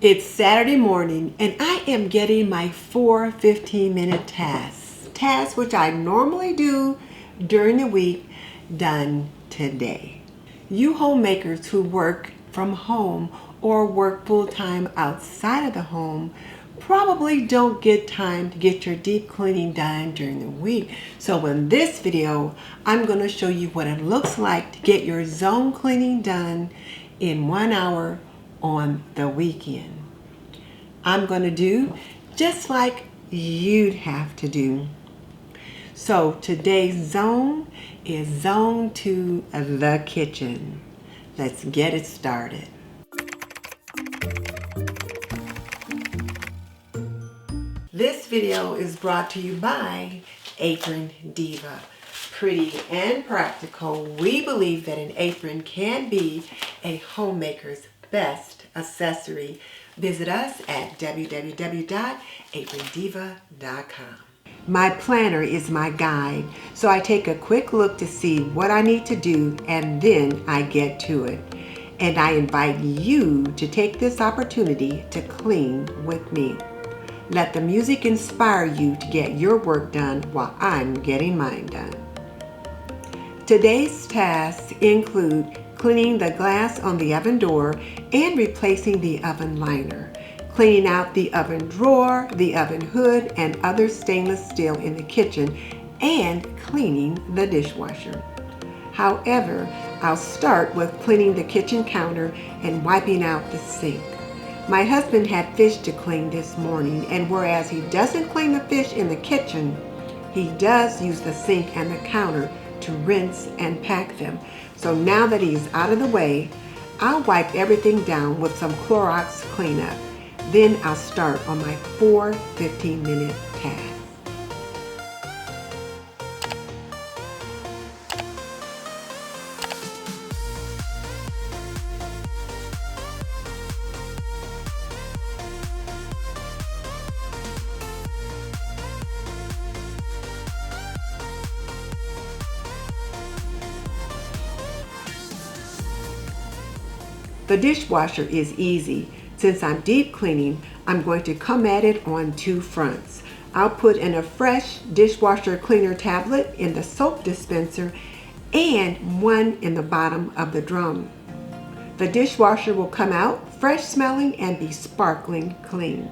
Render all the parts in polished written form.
It's Saturday morning and I am getting my 4 15-minute tasks which I normally do during the week done today. You homemakers who work from home or work full-time outside of the home probably don't get time to get your deep cleaning done during the week. So in this video, I'm going to show you what it looks like to get your zone cleaning done in 1 hour on the weekend. I'm going to do just like you'd have to do. So today's zone is zone to the kitchen. Let's get it started. This video is brought to you by Aprondiva. Pretty and practical, we believe that an apron can be a homemaker's best accessory. Visit us at www.aprondiva.com. My planner is my guide, so I take a quick look to see what I need to do and then I get to it. And I invite you to take this opportunity to clean with me. Let the music inspire you to get your work done while I'm getting mine done. Today's tasks include cleaning the glass on the oven door and replacing the oven liner, cleaning out the oven drawer, the oven hood, and other stainless steel in the kitchen, and cleaning the dishwasher. However, I'll start with cleaning the kitchen counter and wiping out the sink. My husband had fish to clean this morning, and whereas he doesn't clean the fish in the kitchen, he does use the sink and the counter to rinse and pack them. So now that he's out of the way, I'll wipe everything down with some Clorox cleanup. Then I'll start on my 4 15-minute tasks. The dishwasher is easy. Since I'm deep cleaning, I'm going to come at it on 2 fronts. I'll put in a fresh dishwasher cleaner tablet in the soap dispenser and one in the bottom of the drum. The dishwasher will come out fresh smelling and be sparkling clean.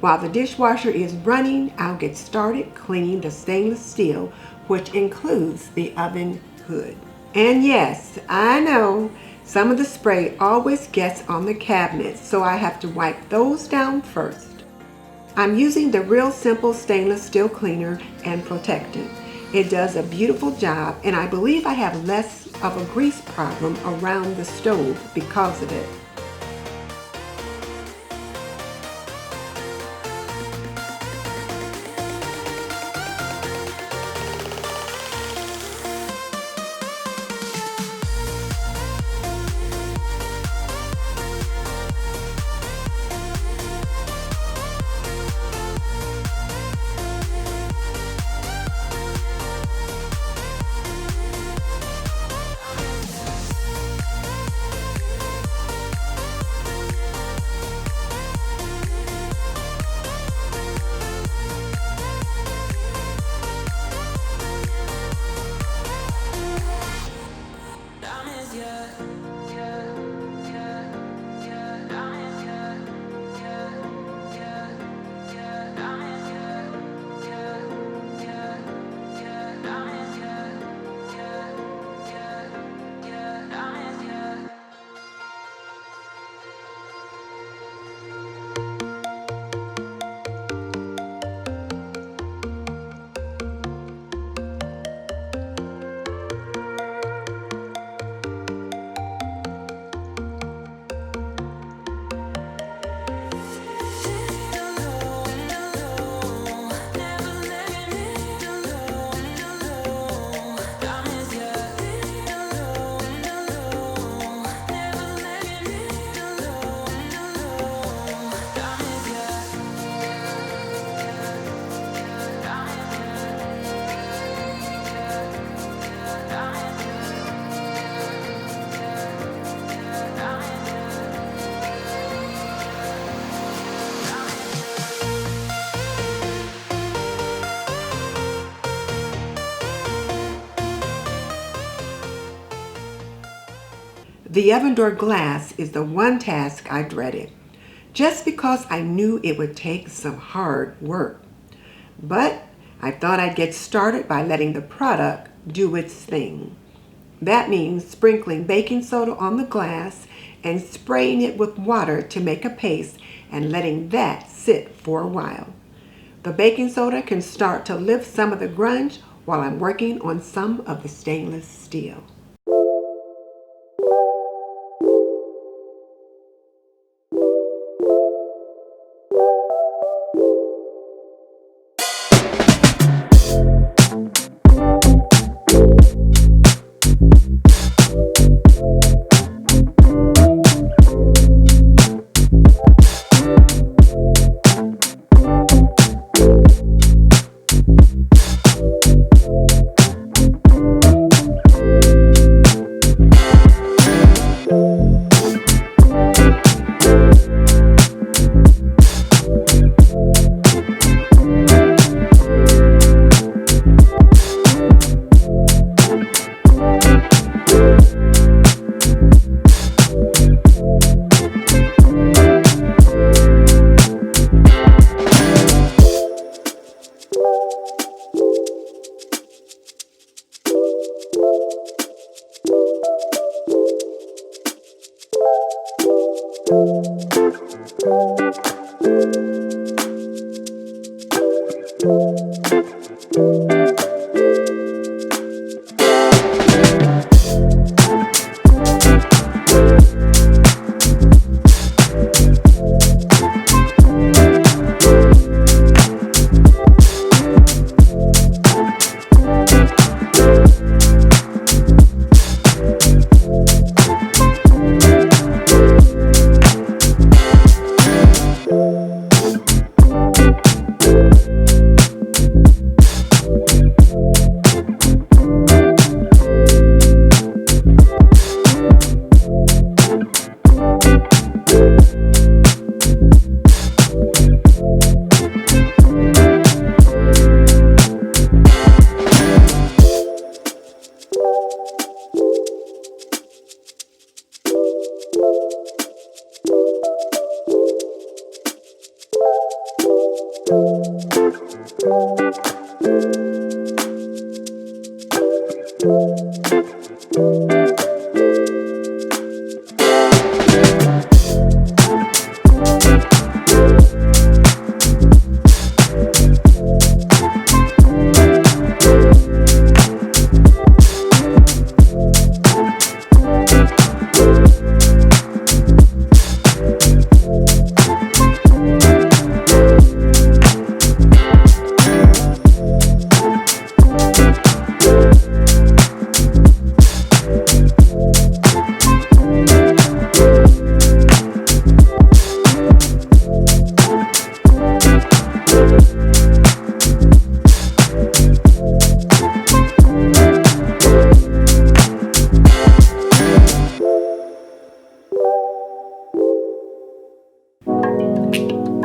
While the dishwasher is running, I'll get started cleaning the stainless steel, which includes the oven hood. And yes, I know, some of the spray always gets on the cabinets, so I have to wipe those down first. I'm using the Real Simple stainless steel cleaner and protectant. It does a beautiful job, and I believe I have less of a grease problem around the stove because of it. The oven door glass is the one task I dreaded, just because I knew it would take some hard work. But I thought I'd get started by letting the product do its thing. That means sprinkling baking soda on the glass and spraying it with water to make a paste and letting that sit for a while. The baking soda can start to lift some of the grunge while I'm working on some of the stainless steel.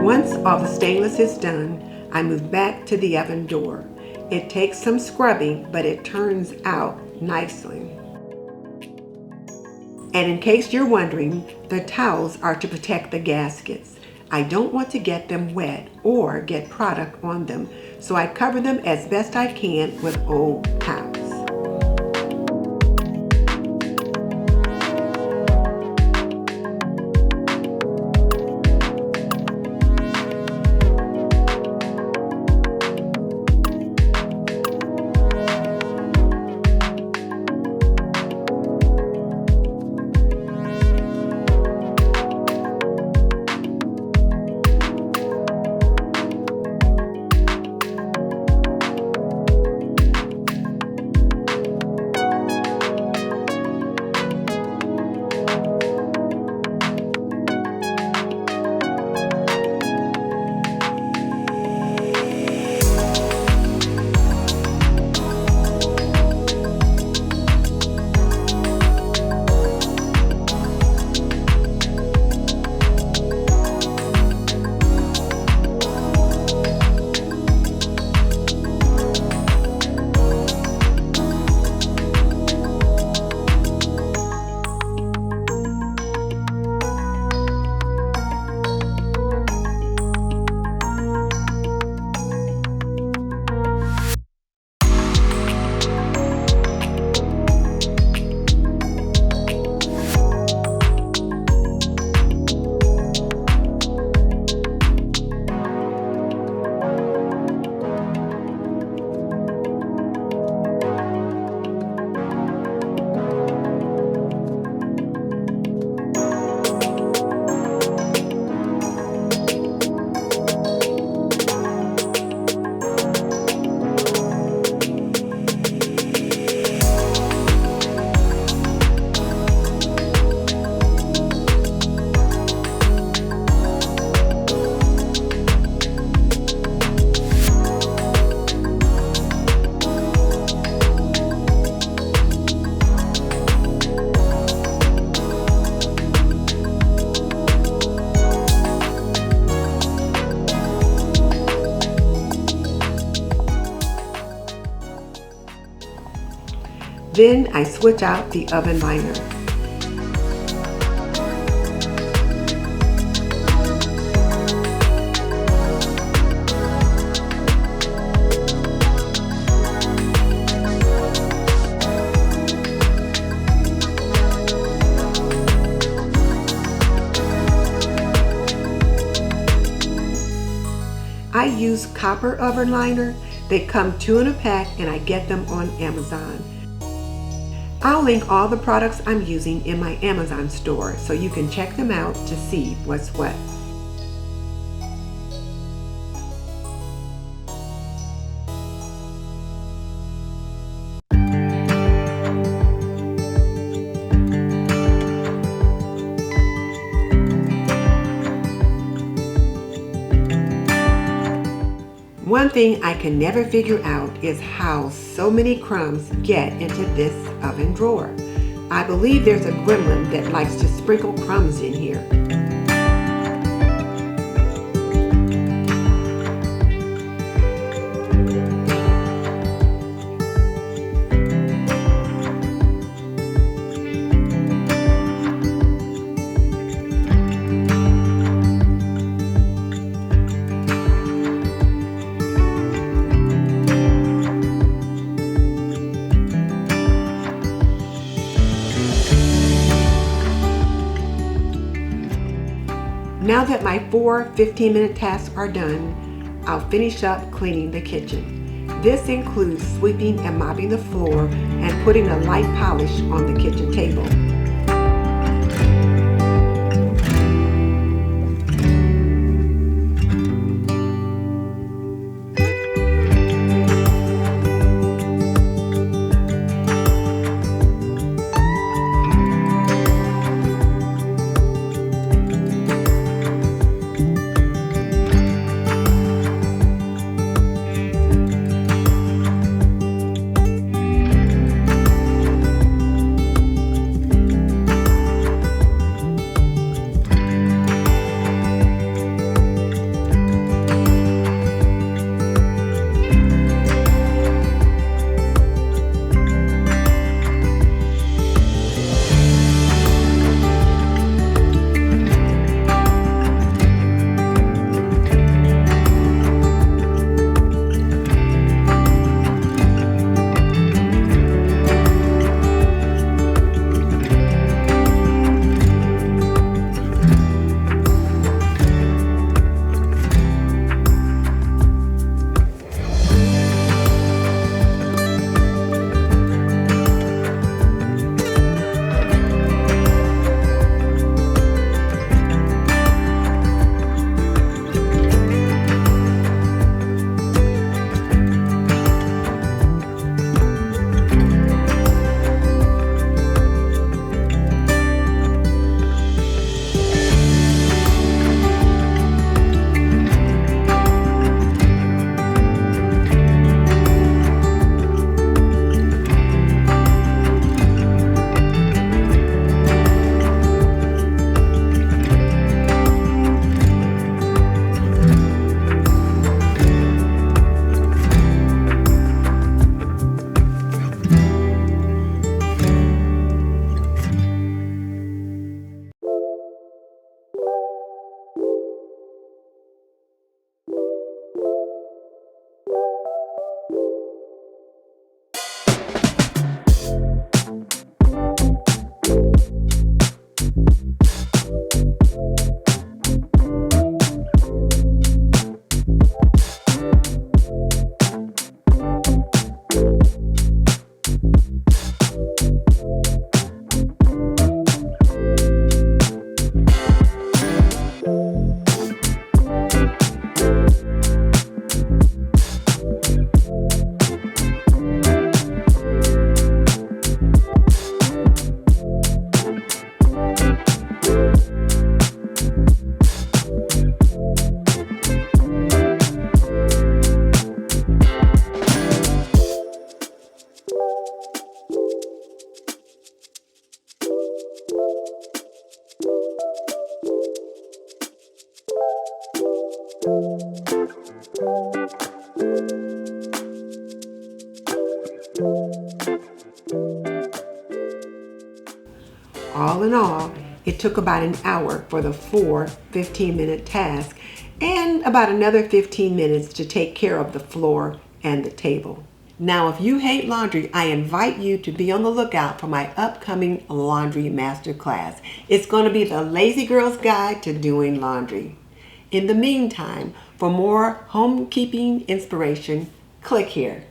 Once all the stainless is done, I move back to the oven door. It takes some scrubbing, but it turns out nicely. And in case you're wondering, the towels are to protect the gaskets. I don't want to get them wet or get product on them, so I cover them as best I can with old towels. Then I switch out the oven liner. I use copper oven liner. They come 2 in a pack and I get them on Amazon. I'll link all the products I'm using in my Amazon store so you can check them out to see what's what. One thing I can never figure out is how so many crumbs get into this oven drawer. I believe there's a gremlin that likes to sprinkle crumbs in here. Now that my 4 15-minute tasks are done, I'll finish up cleaning the kitchen. This includes sweeping and mopping the floor and putting a light polish on the kitchen table. All in all, it took about an hour for the 4 15-minute tasks and about another 15 minutes to take care of the floor and the table. Now, if you hate laundry, I invite you to be on the lookout for my upcoming laundry masterclass. It's going to be the Lazy Girl's Guide to Doing Laundry. In the meantime, for more homekeeping inspiration, click here.